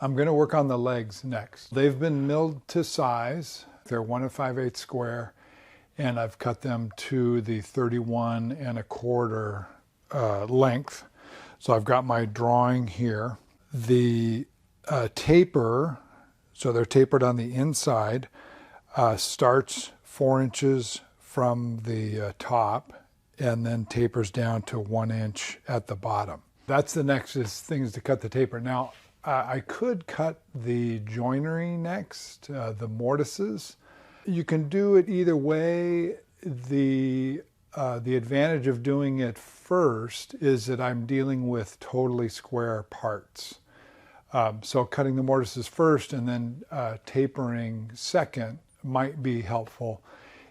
I'm going to work on the legs next. They've been milled to size. They're 1 5/8 square, and I've cut them to the 31 1/4 length. So I've got my drawing here. The taper, so they're tapered on the inside, starts 4 inches from the top and then tapers down to 1 inch at the bottom. That's the next thing, is to cut the taper. Now, I could cut the joinery next, the mortises. You can do it either way. The advantage of doing it first is that I'm dealing with totally square parts. So cutting the mortises first and then tapering second might be helpful.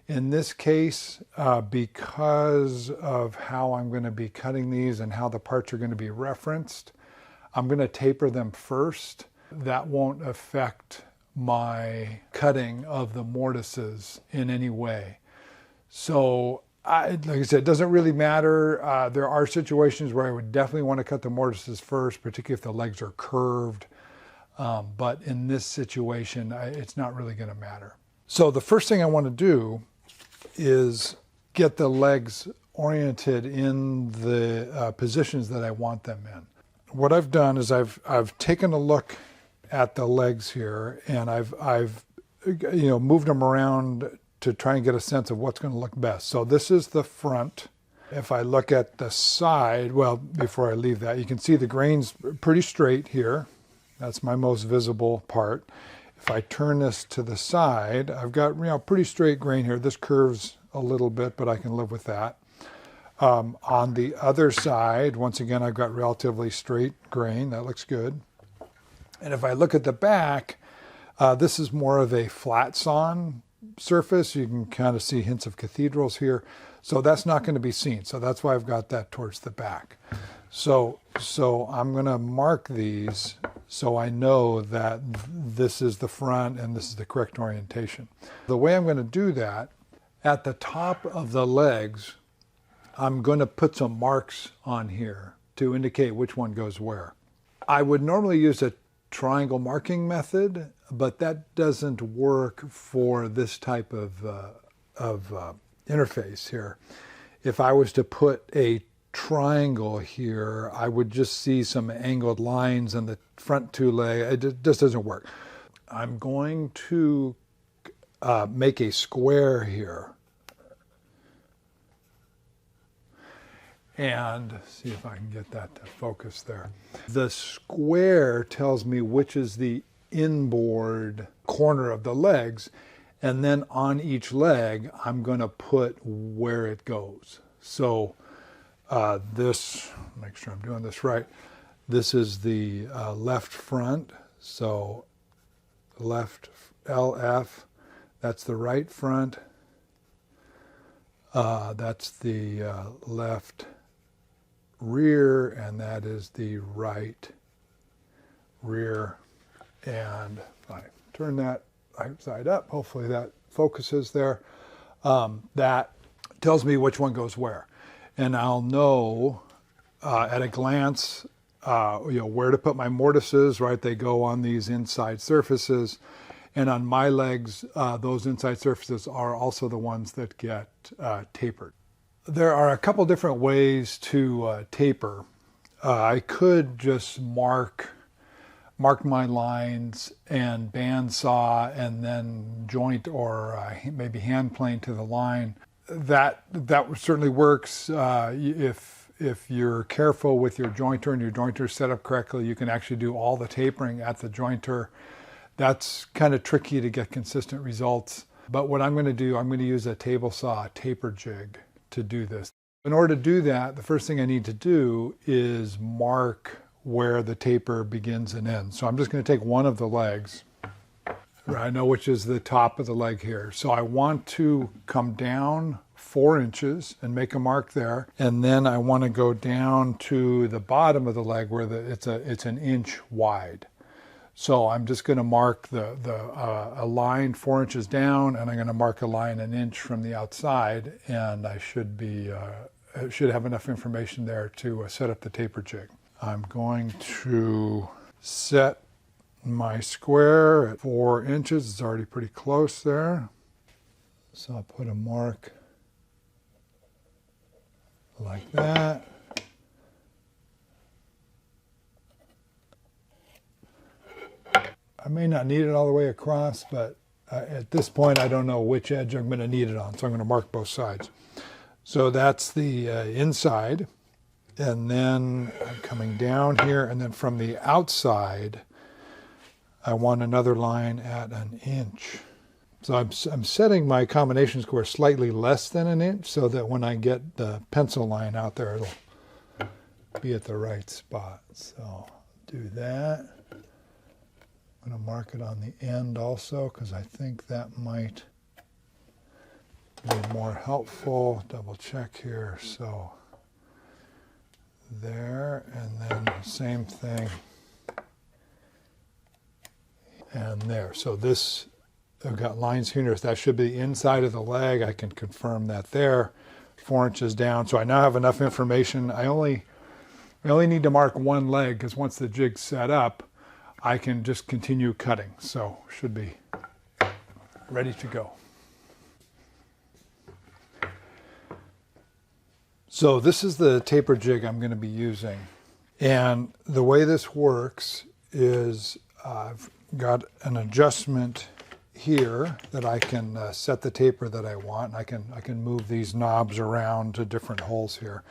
In this case, because of how I'm going to be cutting these and how the parts are going to be referenced, I'm going to taper them first. That won't affect my cutting of the mortises in any way. So, like I said, it doesn't really matter. There are situations where I would definitely want to cut the mortises first, particularly if the legs are curved. But in this situation, it's not really going to matter. So the first thing I want to do is get the legs oriented in the positions that I want them in. What I've done is I've taken a look at the legs here, and I've moved them around to try and get a sense of what's going to look best. So this is the front. If I look at the side, well, before I leave that, you can see the grain's pretty straight here. That's my most visible part. If I turn this to the side, I've got pretty straight grain here. This curves a little bit, but I can live with that. On the other side, once again, I've got relatively straight grain. That looks good. And if I look at the back, this is more of a flat sawn surface. You can kind of see hints of cathedrals here. So that's not going to be seen. So that's why I've got that towards the back. So I'm going to mark these so I know that this is the front and this is the correct orientation. The way I'm going to do that, at the top of the legs, I'm going to put some marks on here to indicate which one goes where. I would normally use a triangle marking method, but that doesn't work for this type of interface here. If I was to put a triangle here, I would just see some angled lines on the front two legs. It just doesn't work. I'm going to make a square here and see if I can get that to focus there. The square tells me which is the inboard corner of the legs, and then on each leg I'm going to put where it goes. So this, make sure I'm doing this right, this is the left front, so left LF, that's the right front, that's the left rear, and that is the right rear. And if I turn that right side up, hopefully that focuses there. That tells me which one goes where. And I'll know at a glance where to put my mortises, right? They go on these inside surfaces. And on my legs, those inside surfaces are also the ones that get tapered. There are a couple different ways to taper. I could just mark my lines and bandsaw and then joint or maybe hand plane to the line. That certainly works. If you're careful with your jointer and your jointer is set up correctly, you can actually do all the tapering at the jointer. That's kind of tricky to get consistent results. But what I'm going to do, I'm going to use a table saw taper jig to do this. In order to do that, the first thing I need to do is mark where the taper begins and ends. So I'm just going to take one of the legs. I know which is the top of the leg here. So I want to come down 4 inches and make a mark there. And then I want to go down to the bottom of the leg where it's an inch wide. So I'm just going to mark a line 4 inches down, and I'm going to mark a line an inch from the outside, and I should have enough information there to set up the taper jig. I'm going to set my square at 4 inches. It's already pretty close there. So I'll put a mark like that. I may not need it all the way across, but at this point I don't know which edge I'm going to need it on, so I'm going to mark both sides. So that's the inside, and then I'm coming down here, and then from the outside I want another line at 1 inch. So I'm setting my combination square slightly less than 1 inch so that when I get the pencil line out there, it'll be at the right spot. So I'll do that. I'm going to mark it on the end also because I think that might be more helpful. Double check here. So there, and then same thing. And there. So this, I've got lines here. That should be the inside of the leg. I can confirm that there. 4 inches down. So I now have enough information. I only need to mark one leg because once the jig's set up, I can just continue cutting. So should be ready to go. So this is the taper jig I'm going to be using. And the way this works is I've got an adjustment here that I can set the taper that I want. I can move these knobs around to different holes here.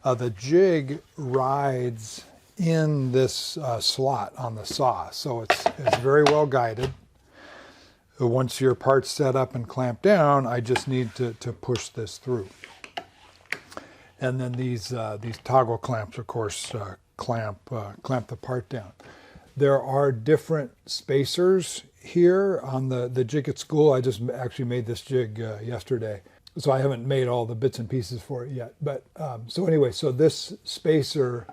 The jig rides in this slot on the saw, so it's very well guided. Once your part's set up and clamped down, I just need to push this through. And then these toggle clamps, of course, clamp the part down. There are different spacers here on the jig at school. I just actually made this jig yesterday, so I haven't made all the bits and pieces for it yet. But so anyway, so this spacer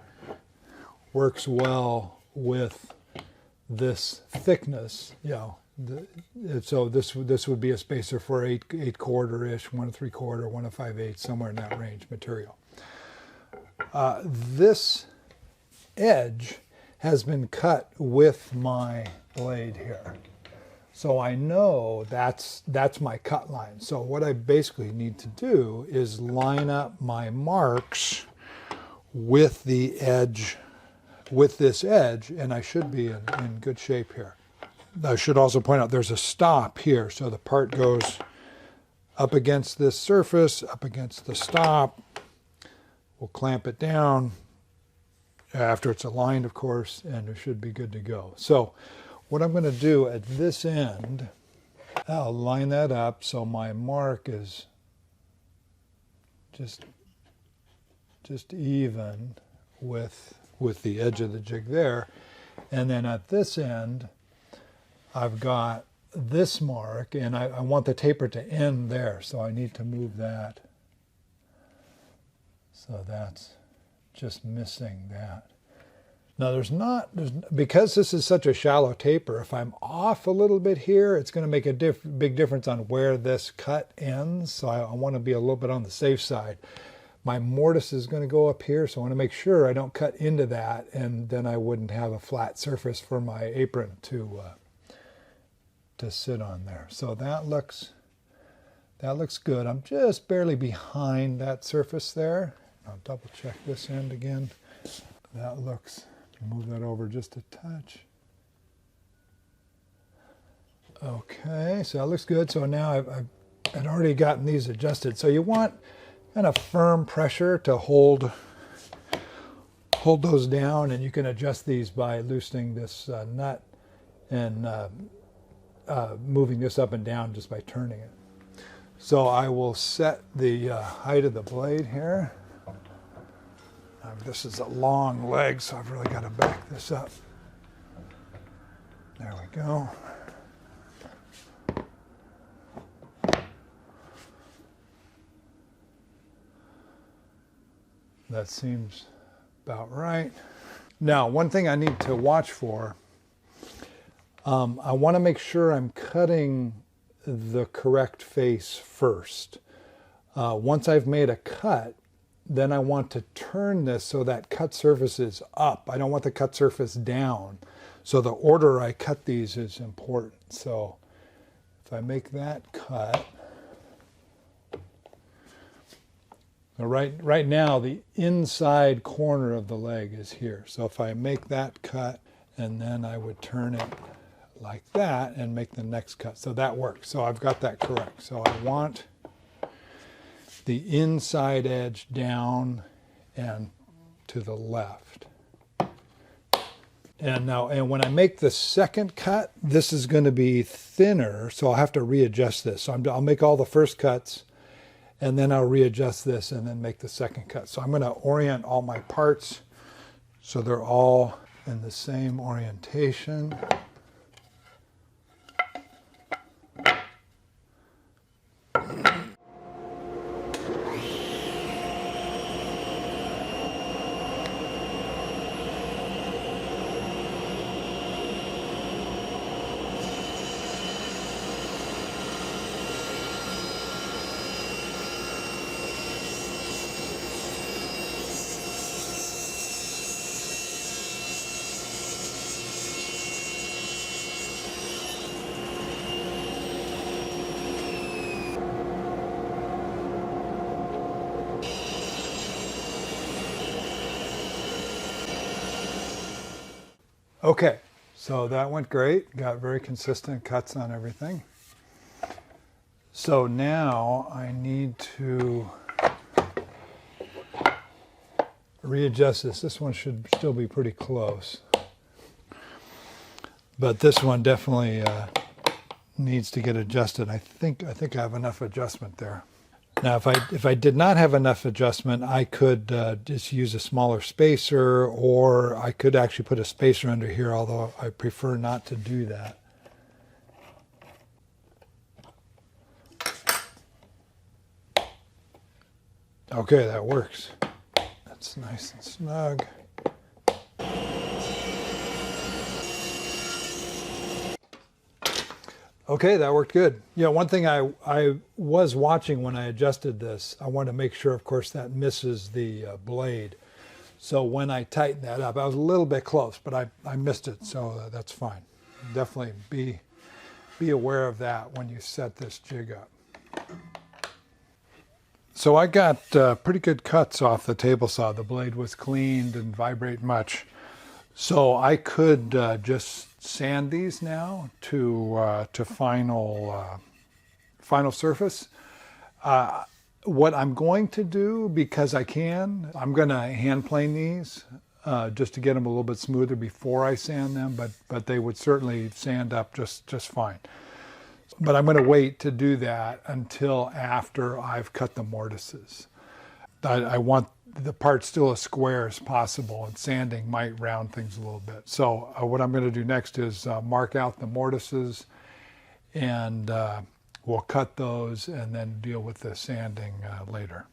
works well with this thickness, you know. So this would be a spacer for 8/4-ish, 1 3/4, 1 5/8, somewhere in that range material. This edge has been cut with my blade here. So I know that's my cut line. So what I basically need to do is line up my marks with the edge, with this edge, and I should be in good shape here. I should also point out there's a stop here. So the part goes up against this surface, up against the stop. We'll clamp it down after it's aligned, of course, and it should be good to go. So what I'm going to do at this end, I'll line that up so my mark is just even with the edge of the jig there. And then at this end, I've got this mark, and I want the taper to end there, so I need to move that. So that's just missing that. Now because this is such a shallow taper, if I'm off a little bit here, it's going to make a big difference on where this cut ends. So I want to be a little bit on the safe side. My mortise is going to go up here, so I want to make sure I don't cut into that, and then I wouldn't have a flat surface for my apron to sit on there. So that looks good. I'm just barely behind that surface there. I'll double check this end again. That looks, move that over just a touch. Okay, so that looks good. So now I've already gotten these adjusted. So you want kind of firm pressure to hold those down, and you can adjust these by loosening this nut and moving this up and down just by turning it. So I will set the height of the blade here. This is a long leg, so I've really got to back this up. There we go. That seems about right. Now, one thing I need to watch for, I want to make sure I'm cutting the correct face first. Once I've made a cut, then I want to turn this so that cut surface is up. I don't want the cut surface down. So the order I cut these is important. So if I make that cut, so right now the inside corner of the leg is here. So if I make that cut, and then I would turn it like that and make the next cut. So that works. So I've got that correct. So I want the inside edge down and to the left. And now, and when I make the second cut, this is going to be thinner, so I'll have to readjust this. So I'll make all the first cuts, and then I'll readjust this and then make the second cut. So I'm going to orient all my parts so they're all in the same orientation. Okay, so that went great. Got very consistent cuts on everything. So now I need to readjust this. This one should still be pretty close. But this one definitely needs to get adjusted. I think I have enough adjustment there. Now, if I did not have enough adjustment, I could just use a smaller spacer, or I could actually put a spacer under here, although I prefer not to do that. Okay, that works. That's nice and snug. Okay, that worked good. Yeah, one thing I was watching when I adjusted this, I wanted to make sure, of course, that misses the blade. So when I tightened that up, I was a little bit close, but I missed it, so that's fine. Definitely be aware of that when you set this jig up. So I got pretty good cuts off the table saw. The blade was clean, didn't vibrate much. So I could just sand these now to final surface. What I'm going to do, because I can, I'm going to hand plane these just to get them a little bit smoother before I sand them, but they would certainly sand up just fine. But I'm going to wait to do that until after I've cut the mortises. I want the part still as square as possible, and sanding might round things a little bit. So what I'm going to do next is mark out the mortises, and we'll cut those and then deal with the sanding later.